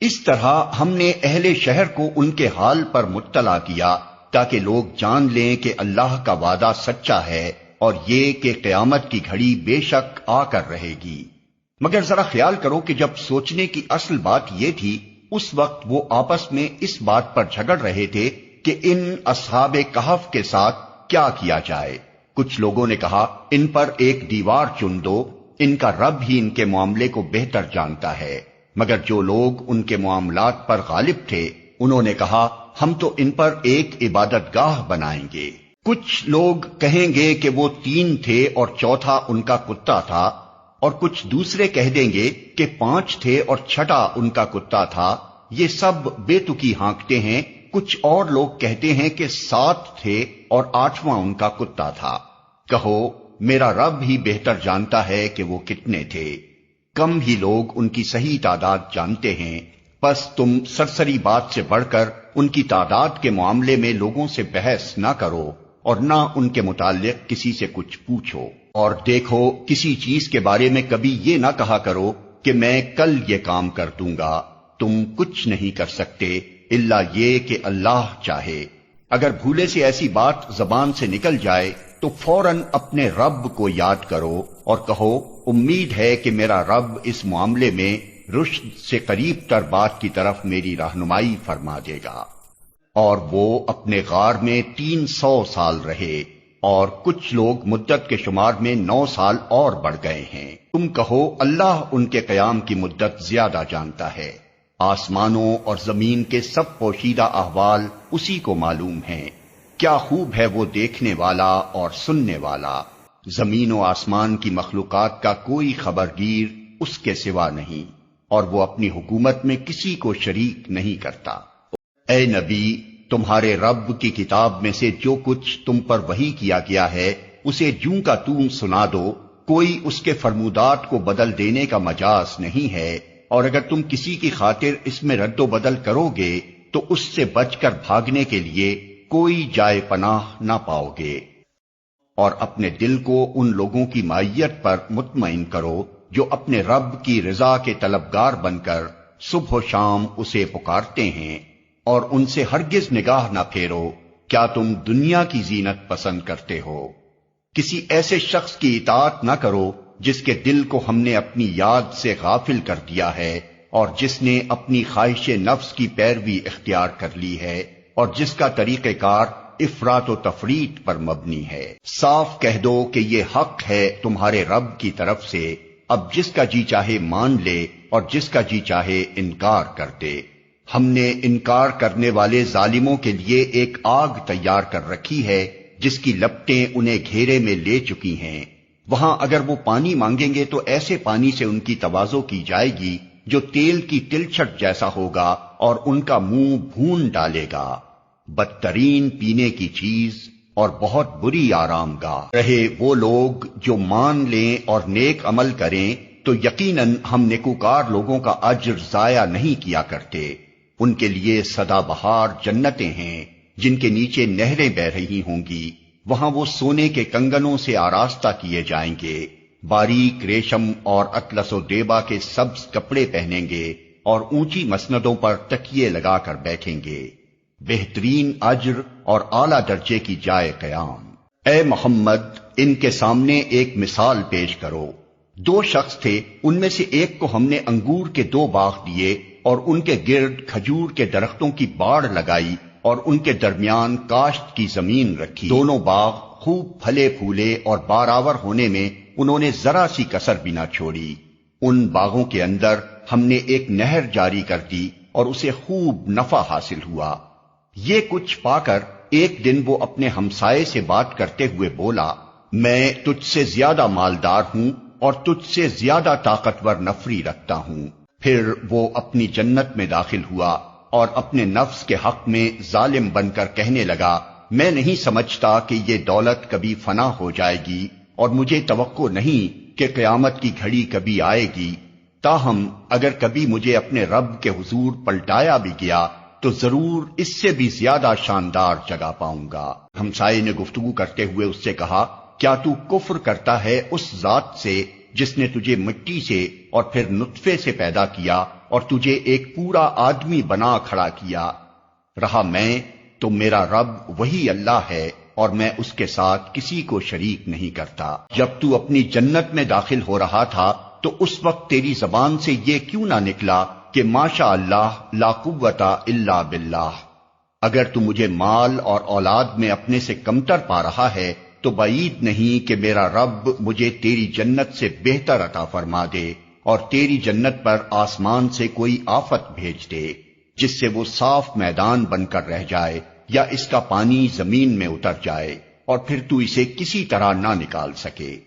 اس طرح ہم نے اہل شہر کو ان کے حال پر مطلع کیا تاکہ لوگ جان لیں کہ اللہ کا وعدہ سچا ہے اور یہ کہ قیامت کی گھڑی بے شک آ کر رہے گی۔ مگر ذرا خیال کرو کہ جب سوچنے کی اصل بات یہ تھی، اس وقت وہ آپس میں اس بات پر جھگڑ رہے تھے کہ ان اصحاب کہف کے ساتھ کیا کیا جائے۔ کچھ لوگوں نے کہا ان پر ایک دیوار چن دو، ان کا رب ہی ان کے معاملے کو بہتر جانتا ہے۔ مگر جو لوگ ان کے معاملات پر غالب تھے انہوں نے کہا ہم تو ان پر ایک عبادت گاہ بنائیں گے۔ کچھ لوگ کہیں گے کہ وہ 3 تھے اور چوتھا ان کا کتا تھا، اور کچھ دوسرے کہہ دیں گے کہ 5 تھے اور چھٹا ان کا کتا تھا۔ یہ سب بے تکی ہانکتے ہیں۔ کچھ اور لوگ کہتے ہیں کہ 7 تھے اور 8واں ان کا کتا تھا۔ کہو میرا رب ہی بہتر جانتا ہے کہ وہ کتنے تھے۔ کم ہی لوگ ان کی صحیح تعداد جانتے ہیں، پس تم سرسری بات سے بڑھ کر ان کی تعداد کے معاملے میں لوگوں سے بحث نہ کرو اور نہ ان کے متعلق کسی سے کچھ پوچھو۔ اور دیکھو کسی چیز کے بارے میں کبھی یہ نہ کہا کرو کہ میں کل یہ کام کر دوں گا، تم کچھ نہیں کر سکتے الا یہ کہ اللہ چاہے۔ اگر بھولے سے ایسی بات زبان سے نکل جائے تو فوراً اپنے رب کو یاد کرو اور کہو امید ہے کہ میرا رب اس معاملے میں رشد سے قریب تر بات کی طرف میری رہنمائی فرما دے گا۔ اور وہ اپنے غار میں 300 سال رہے، اور کچھ لوگ مدت کے شمار میں 9 سال اور بڑھ گئے ہیں۔ تم کہو اللہ ان کے قیام کی مدت زیادہ جانتا ہے۔ آسمانوں اور زمین کے سب پوشیدہ احوال اسی کو معلوم ہیں۔ کیا خوب ہے وہ دیکھنے والا اور سننے والا۔ زمین و آسمان کی مخلوقات کا کوئی خبرگیر اس کے سوا نہیں، اور وہ اپنی حکومت میں کسی کو شریک نہیں کرتا۔ اے نبی، تمہارے رب کی کتاب میں سے جو کچھ تم پر وحی کیا گیا ہے اسے جوں کا توں سنا دو، کوئی اس کے فرمودات کو بدل دینے کا مجاز نہیں ہے، اور اگر تم کسی کی خاطر اس میں رد و بدل کرو گے تو اس سے بچ کر بھاگنے کے لیے کوئی جائے پناہ نہ پاؤ گے۔ اور اپنے دل کو ان لوگوں کی معیت پر مطمئن کرو جو اپنے رب کی رضا کے طلبگار بن کر صبح و شام اسے پکارتے ہیں، اور ان سے ہرگز نگاہ نہ پھیرو۔ کیا تم دنیا کی زینت پسند کرتے ہو؟ کسی ایسے شخص کی اطاعت نہ کرو جس کے دل کو ہم نے اپنی یاد سے غافل کر دیا ہے، اور جس نے اپنی خواہش نفس کی پیروی اختیار کر لی ہے، اور جس کا طریقہ کار افراط و تفریط پر مبنی ہے۔ صاف کہہ دو کہ یہ حق ہے تمہارے رب کی طرف سے، اب جس کا جی چاہے مان لے اور جس کا جی چاہے انکار کر دے۔ ہم نے انکار کرنے والے ظالموں کے لیے ایک آگ تیار کر رکھی ہے جس کی لپٹیں انہیں گھیرے میں لے چکی ہیں۔ وہاں اگر وہ پانی مانگیں گے تو ایسے پانی سے ان کی تواضع کی جائے گی جو تیل کی تلچھٹ جیسا ہوگا اور ان کا منہ بھون ڈالے گا۔ بدترین پینے کی چیز اور بہت بری آرام گاہ رہے وہ لوگ جو مان لیں اور نیک عمل کریں، تو یقیناً ہم نیکوکار لوگوں کا اجر ضائع نہیں کیا کرتے۔ ان کے لیے سدا بہار جنتیں ہیں جن کے نیچے نہریں بہ رہی ہوں گی، وہاں وہ سونے کے کنگنوں سے آراستہ کیے جائیں گے، باریک ریشم اور اطلس و دیبا کے سبز کپڑے پہنیں گے، اور اونچی مسندوں پر تکیے لگا کر بیٹھیں گے۔ بہترین اجر اور اعلیٰ درجے کی جائے قیام۔ اے محمد، ان کے سامنے ایک مثال پیش کرو۔ 2 شخص تھے، ان میں سے ایک کو ہم نے انگور کے 2 باغ دیے اور ان کے گرد کھجور کے درختوں کی باڑ لگائی اور ان کے درمیان کاشت کی زمین رکھی۔ دونوں باغ خوب پھلے پھولے اور بارآور ہونے میں انہوں نے ذرا سی کسر بھی نہ چھوڑی۔ ان باغوں کے اندر ہم نے ایک نہر جاری کر دی اور اسے خوب نفع حاصل ہوا۔ یہ کچھ پا کر ایک دن وہ اپنے ہمسائے سے بات کرتے ہوئے بولا، میں تجھ سے زیادہ مالدار ہوں اور تجھ سے زیادہ طاقتور نفری رکھتا ہوں۔ پھر وہ اپنی جنت میں داخل ہوا اور اپنے نفس کے حق میں ظالم بن کر کہنے لگا، میں نہیں سمجھتا کہ یہ دولت کبھی فنا ہو جائے گی، اور مجھے توقع نہیں کہ قیامت کی گھڑی کبھی آئے گی۔ تاہم اگر کبھی مجھے اپنے رب کے حضور پلٹایا بھی گیا تو ضرور اس سے بھی زیادہ شاندار جگہ پاؤں گا۔ ہمسائے نے گفتگو کرتے ہوئے اس سے کہا، کیا تو کفر کرتا ہے اس ذات سے جس نے تجھے مٹی سے اور پھر نطفے سے پیدا کیا اور تجھے ایک پورا آدمی بنا کھڑا کیا، رہا میں تو میرا رب وہی اللہ ہے اور میں اس کے ساتھ کسی کو شریک نہیں کرتا۔ جب تو اپنی جنت میں داخل ہو رہا تھا تو اس وقت تیری زبان سے یہ کیوں نہ نکلا کہ ماشاء اللہ لا قوت الا باللہ؟ اگر تو مجھے مال اور اولاد میں اپنے سے کمتر پا رہا ہے تو بعید نہیں کہ میرا رب مجھے تیری جنت سے بہتر عطا فرما دے اور تیری جنت پر آسمان سے کوئی آفت بھیج دے جس سے وہ صاف میدان بن کر رہ جائے یا اس کا پانی زمین میں اتر جائے اور پھر تو اسے کسی طرح نہ نکال سکے۔